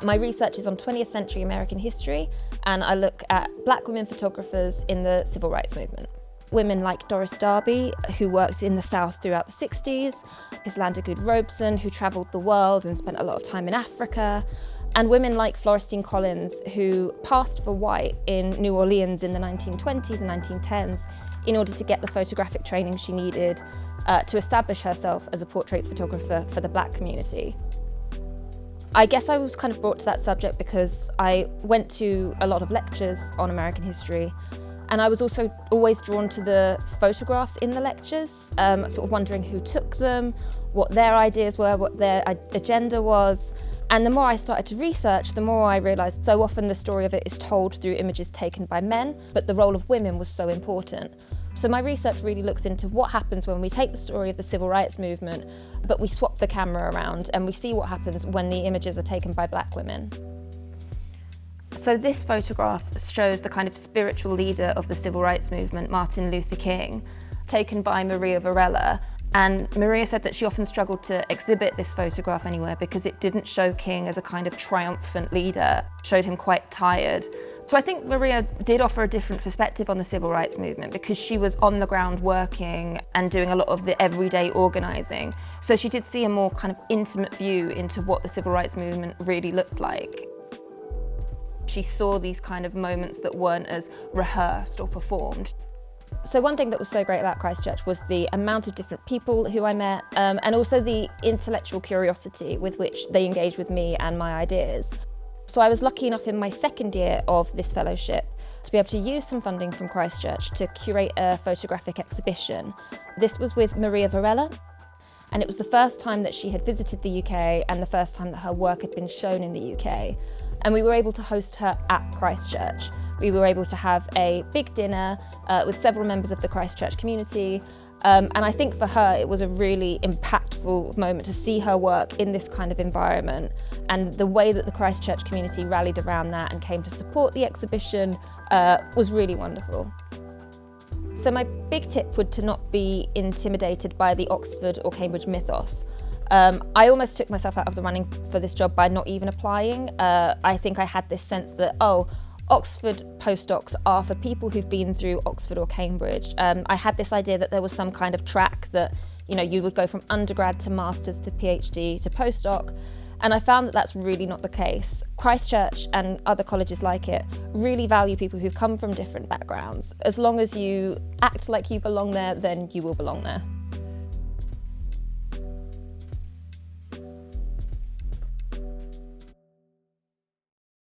My research is on 20th century American history, and I look at black women photographers in the civil rights movement. Women like Doris Darby, who worked in the South throughout the 60s, Islanda Good Robeson, who travelled the world and spent a lot of time in Africa, and women like Florestine Collins, who passed for white in New Orleans in the 1920s and 1910s in order to get the photographic training she needed to establish herself as a portrait photographer for the black community. I guess I was kind of brought to that subject because I went to a lot of lectures on American history, and I was also always drawn to the photographs in the lectures, sort of wondering who took them, what their ideas were, what their agenda was. And the more I started to research, the more I realised so often the story of it is told through images taken by men, but the role of women was so important. So my research really looks into what happens when we take the story of the civil rights movement, but we swap the camera around and we see what happens when the images are taken by black women. So this photograph shows the kind of spiritual leader of the civil rights movement, Martin Luther King, taken by Maria Varela. And Maria said that she often struggled to exhibit this photograph anywhere because it didn't show King as a kind of triumphant leader, it showed him quite tired. So I think Maria did offer a different perspective on the civil rights movement because she was on the ground working and doing a lot of the everyday organising. So she did see a more kind of intimate view into what the civil rights movement really looked like. She saw these kind of moments that weren't as rehearsed or performed. So one thing that was so great about Christchurch was the amount of different people who I met, and also the intellectual curiosity with which they engaged with me and my ideas. So I was lucky enough in my second year of this fellowship to be able to use some funding from Christchurch to curate a photographic exhibition. This was with Maria Varela, and it was the first time that she had visited the UK and the first time that her work had been shown in the UK. And we were able to host her at Christchurch. We were able to have a big dinner with several members of the Christchurch community. And I think for her, it was a really impactful moment to see her work in this kind of environment. And the way that the Christchurch community rallied around that and came to support the exhibition was really wonderful. So my big tip would to not be intimidated by the Oxford or Cambridge mythos. I almost took myself out of the running for this job by not even applying. I think I had this sense that, Oxford postdocs are for people who've been through Oxford or Cambridge. I had this idea that there was some kind of track that, you would go from undergrad to master's to PhD to postdoc. And I found that that's really not the case. Christchurch and other colleges like it really value people who've come from different backgrounds. As long as you act like you belong there, then you will belong there.